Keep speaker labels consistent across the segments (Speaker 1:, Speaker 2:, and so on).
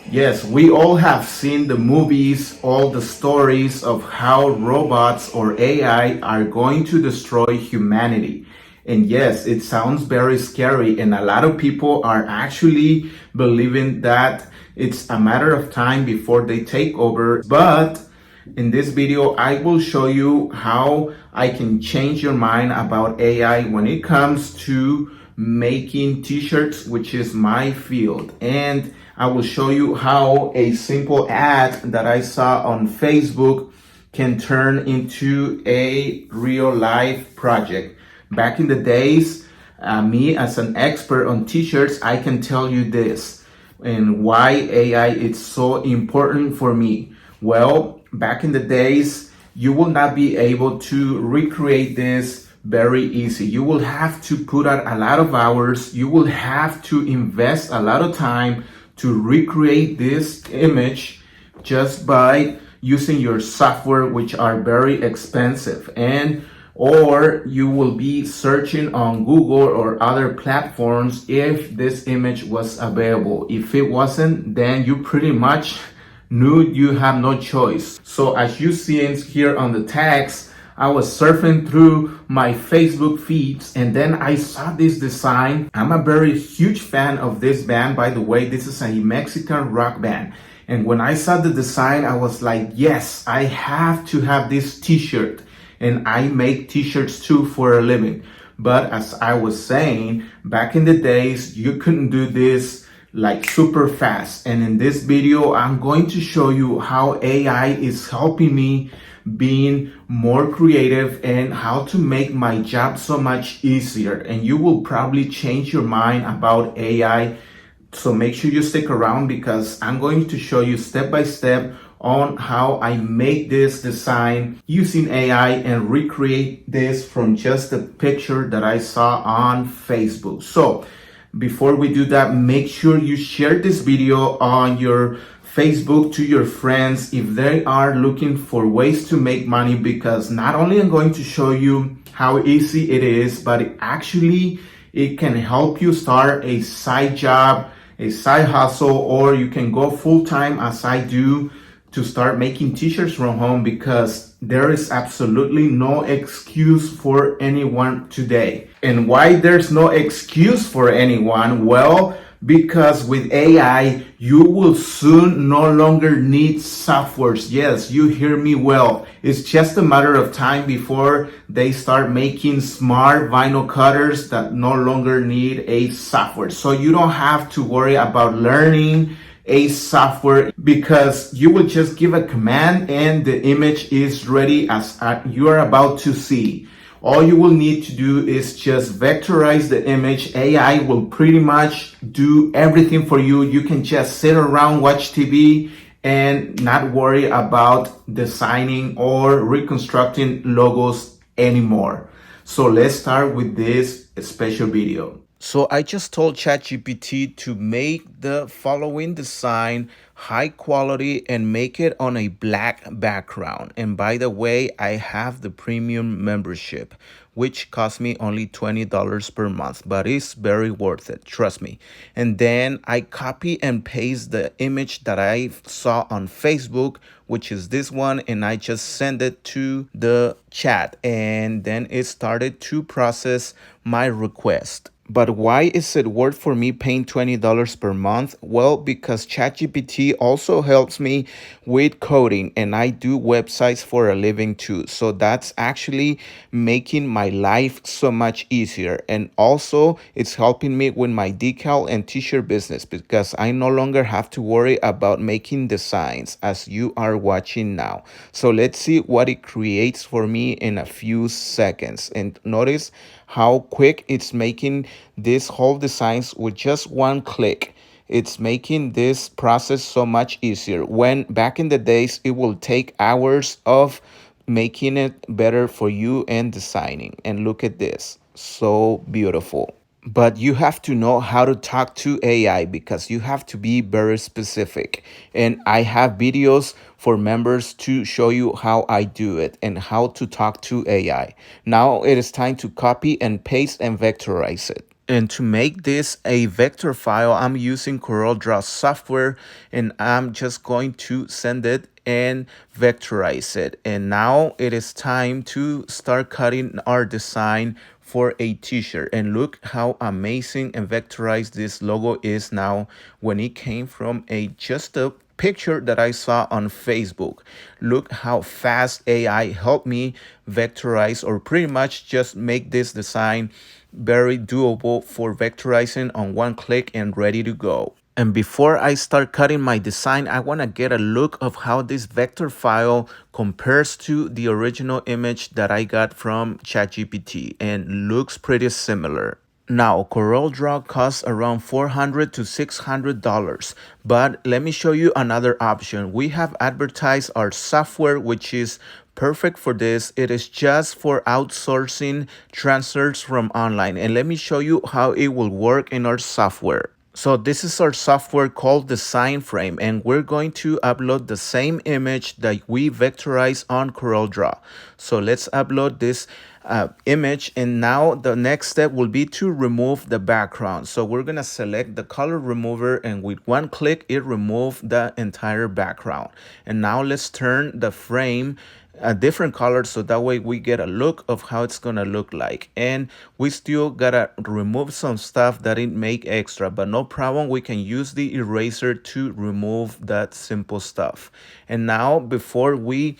Speaker 1: Yes, we all have seen the movies, all the stories of how robots or AI are going to destroy humanity. And yes, it sounds very scary, and a lot of people are actually believing that it's a matter of time before they take over. But in this video, I will show you how I can change your mind about AI when it comes to making t-shirts, which is my field. And I will show you how a simple ad that I saw on Facebook can turn into a real life project. Back in the days, me as an expert on t-shirts, I can tell you this and why AI is so important for me. Well, back in the days, you will not be able to recreate this very easy. You will have to put out a lot of hours. You will have to invest a lot of time to recreate this image just by using your software, which are very expensive. And or you will be searching on Google or other platforms if this image was available. If it wasn't, then you pretty much knew you have no choice. So as you see here on the text, I was surfing through my Facebook feeds and then I saw this design. I'm a very huge fan of this band, by the way. This is a Mexican rock band. And when I saw the design, I was like, yes, I have to have this t-shirt. And I make t-shirts too for a living. But as I was saying, back in the days, you couldn't do this like super fast. And in this video, I'm going to show you how AI is helping me being more creative and how to make my job so much easier. And you will probably change your mind about AI. So make sure you stick around because I'm going to show you step by step on how I make this design using AI and recreate this from just a picture that I saw on Facebook. So before we do that, make sure you share this video on your Facebook to your friends if they are looking for ways to make money, because not only I'm going to show you how easy it is, but it can help you start a side job, a side hustle, or you can go full time as I do to start making t-shirts from home, because there is absolutely no excuse for anyone today. And why there's no excuse for anyone? Well, because with AI, you will soon no longer need softwares. Yes, you hear me well. It's just a matter of time before they start making smart vinyl cutters that no longer need a software. So you don't have to worry about learning a software, because you will just give a command and the image is ready as you are about to see. All you will need to do is just vectorize the image. AI will pretty much do everything for you. You can just sit around, watch TV, and not worry about designing or reconstructing logos anymore. So let's start with this special video. So I just told ChatGPT to make the following design high quality and make it on a black background. And by the way, I have the premium membership, which cost me only $20 per month, but it's very worth it, trust me. And then I copy and paste the image that I saw on Facebook, which is this one, and I just send it to the chat, and then it started to process my request. But why is it worth for me paying $20 per month? Well, because ChatGPT also helps me with coding, and I do websites for a living too. So that's actually making my life so much easier. And also it's helping me with my decal and t-shirt business, because I no longer have to worry about making designs as you are watching now. So let's see what it creates for me in a few seconds. And notice how quick it's making this whole designs with just one click. It's making this process so much easier, when back in the days it will take hours of making it better for you and designing. And look at this, so beautiful. But you have to know how to talk to AI, because you have to be very specific. And I have videos for members to show you how I do it and how to talk to AI. Now it is time to copy and paste and vectorize it. And to make this a vector file, I'm using CorelDRAW software, and I'm just going to send it and vectorize it. And now it is time to start cutting our design for a t-shirt. And look how amazing and vectorized this logo is now when it came from just a picture that I saw on Facebook. Look how fast AI helped me vectorize, or pretty much just make this design very doable for vectorizing on one click and ready to go. And before I start cutting my design, I want to get a look of how this vector file compares to the original image that I got from ChatGPT, and looks pretty similar. Now, CorelDRAW costs around $400 to $600, but let me show you another option. We have advertised our software, which is perfect for this. It is just for outsourcing transfers from online. And let me show you how it will work in our software. So this is our software called Design Frame, and we're going to upload the same image that we vectorize on CorelDRAW. So let's upload this image, and now the next step will be to remove the background. So we're gonna select the color remover, and with one click it removed the entire background. And now let's turn the frame a different color, so that way we get a look of how it's gonna look like. And we still gotta remove some stuff that didn't make extra, but no problem, we can use the eraser to remove that simple stuff. And now before we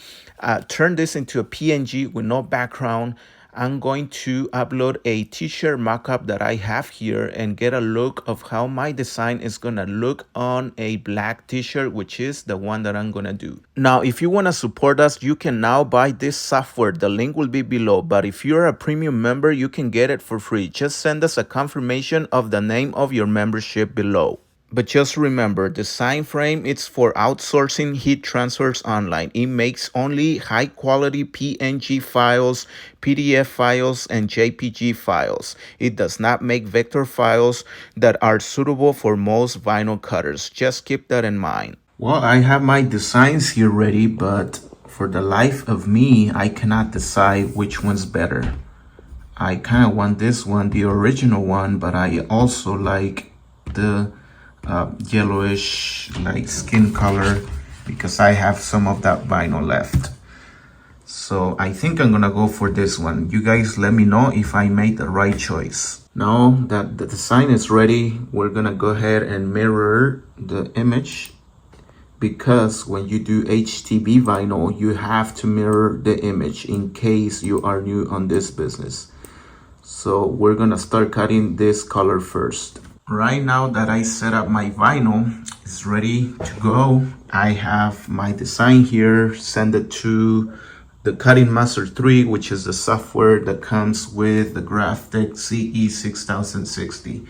Speaker 1: turn this into a PNG with no background, I'm going to upload a t-shirt mockup that I have here and get a look of how my design is gonna look on a black t-shirt, which is the one that I'm gonna do. Now, if you wanna support us, you can now buy this software. The link will be below, but if you're a premium member, you can get it for free. Just send us a confirmation of the name of your membership below. But just remember, Design Frame, it's for outsourcing heat transfers online. It makes only high quality PNG files, PDF files, and JPG files. It does not make vector files that are suitable for most vinyl cutters. Just keep that in mind. Well, I have my designs here ready, but for the life of me, I cannot decide which one's better. I kind of want this one, the original one, but I also like the yellowish like skin color because I have some of that vinyl left. So I think I'm gonna go for this one. You guys let me know if I made the right choice. Now that the design is ready, we're gonna go ahead and mirror the image, because when you do HTB vinyl, you have to mirror the image in case you are new on this business. So we're gonna start cutting this color first. Right now that I set up my vinyl, it's ready to go. I have my design here, send it to the Cutting Master 3, which is the software that comes with the Graphic CE 6060.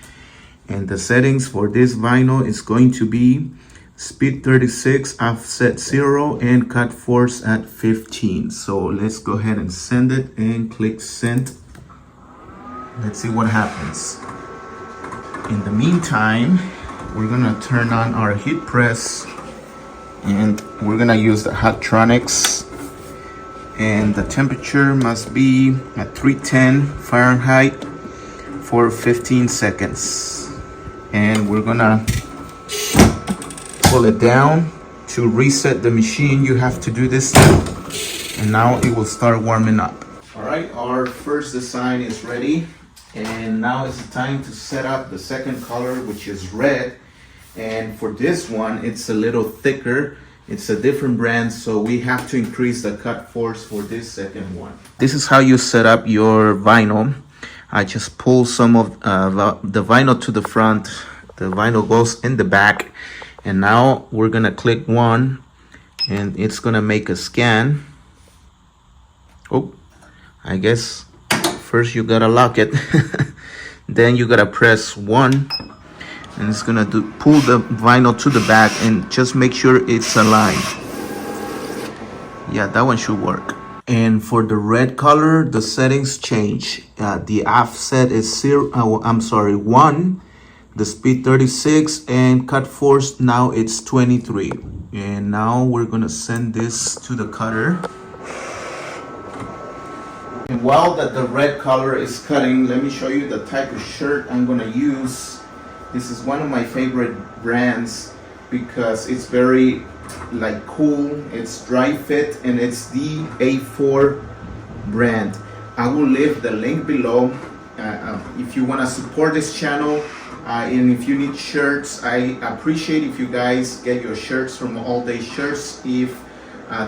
Speaker 1: And the settings for this vinyl is going to be speed 36, offset 0, and cut force at 15. So let's go ahead and send it and click send. Let's see what happens. In the meantime, we're gonna turn on our heat press, and we're gonna use the Hottronics, and the temperature must be at 310 Fahrenheit for 15 seconds. And we're gonna pull it down. To reset the machine, you have to do this step, and now it will start warming up. All right, our first design is ready. And now it's time to set up the second color, which is red. And for this one, it's a little thicker. It's a different brand, so we have to increase the cut force for this second one. This is how you set up your vinyl. I just pull some of the vinyl to the front. The vinyl goes in the back. And now we're gonna click one, and it's gonna make a scan. Oh, I guess first you gotta lock it. Then you gotta press 1, and it's gonna pull the vinyl to the back, and just make sure it's aligned. Yeah, that one should work. And for the red color, the settings change. The offset is 1, the speed 36, and cut force now it's 23. And now we're gonna send this to the cutter. And And while that the red color is cutting, let me show you the type of shirt I'm gonna use. This is one of my favorite brands because it's very like cool, it's dry fit, and it's the A4 brand. I will leave the link below if you want to support this channel, and if you need shirts. I appreciate if you guys get your shirts from All Day Shirts, if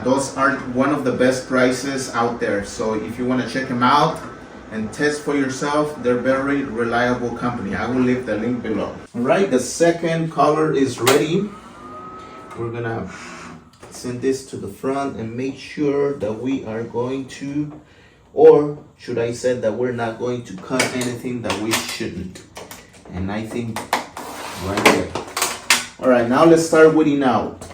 Speaker 1: those are one of the best prices out there. So if you want to check them out and test for yourself, they're very reliable company. I will leave the link below. All right, the second color is ready. We're gonna send this to the front and make sure that we are going to, or should I say that we're not going to cut anything that we shouldn't. And I think right there. All right, now let's start weeding out.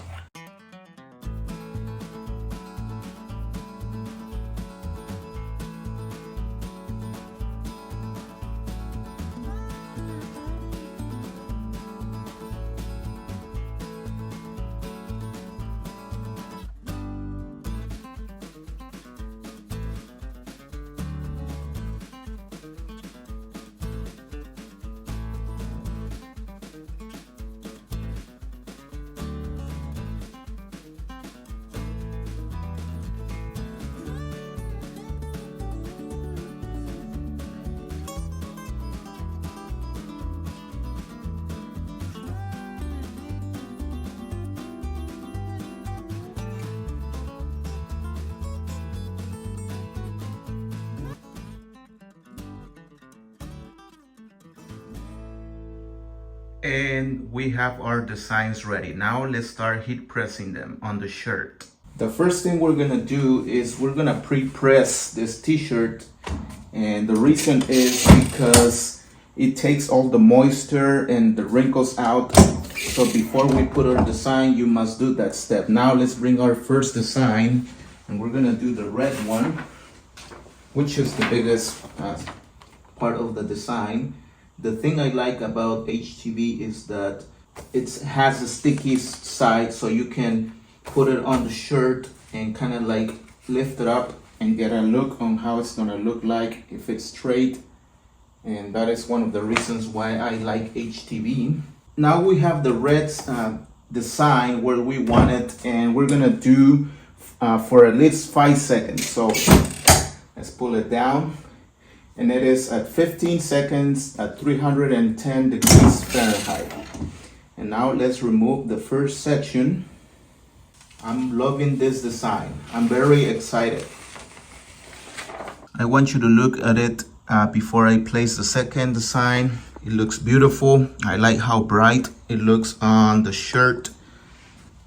Speaker 1: And we have our designs ready. Now let's start heat pressing them on the shirt. The first thing we're gonna do is we're gonna pre-press this t-shirt, and the reason is because it takes all the moisture and the wrinkles out. So before we put our design, you must do that step. Now let's bring our first design, and we're gonna do the red one, which is the biggest part of the design. The thing I like about HTV is that it has a sticky side, so you can put it on the shirt and kind of like lift it up and get a look on how it's gonna look like if it's straight. And that is one of the reasons why I like HTV. Now we have the red design where we want it, and we're gonna do for at least 5 seconds. So let's pull it down. And it is at 15 seconds at 310 degrees Fahrenheit. And now let's remove the first section. I'm loving this design. I'm very excited. I want you to look at it before I place the second design. It looks beautiful. I like how bright it looks on the shirt.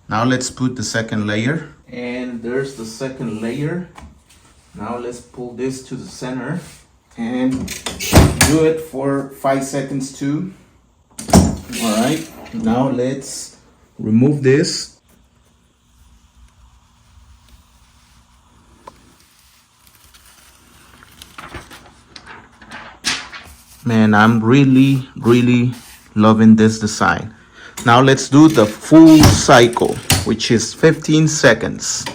Speaker 1: Now let's put the second layer. And there's the second layer. Now let's pull this to the center and do it for 5 seconds too. All right, now let's remove this. Man, I'm really loving this design. Now let's do the full cycle, which is 15 seconds.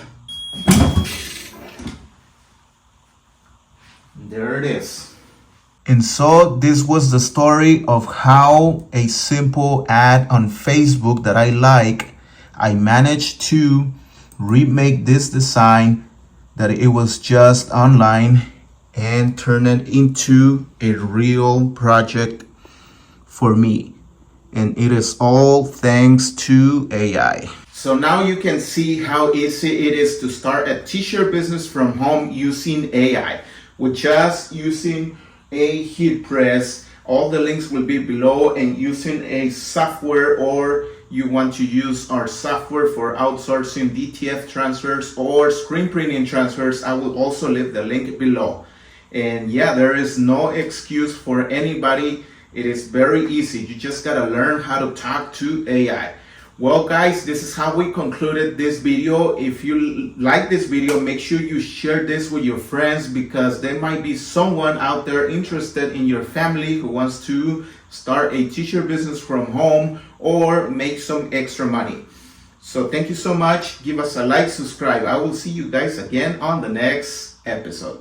Speaker 1: There it is. And so this was the story of how a simple ad on Facebook that I managed to remake this design that it was just online and turn it into a real project for me. And it is all thanks to AI. So now you can see how easy it is to start a t-shirt business from home using AI. With just using a heat press. All the links will be below, and using a software, or you want to use our software for outsourcing DTF transfers or screen printing transfers, I will also leave the link below. And yeah, there is no excuse for anybody. It is very easy. You just gotta learn how to talk to AI. Well guys, this is how we concluded this video. If you like this video, make sure you share this with your friends, because there might be someone out there interested in your family who wants to start a t-shirt business from home or make some extra money. So thank you so much. Give us a like, subscribe. I will see you guys again on the next episode.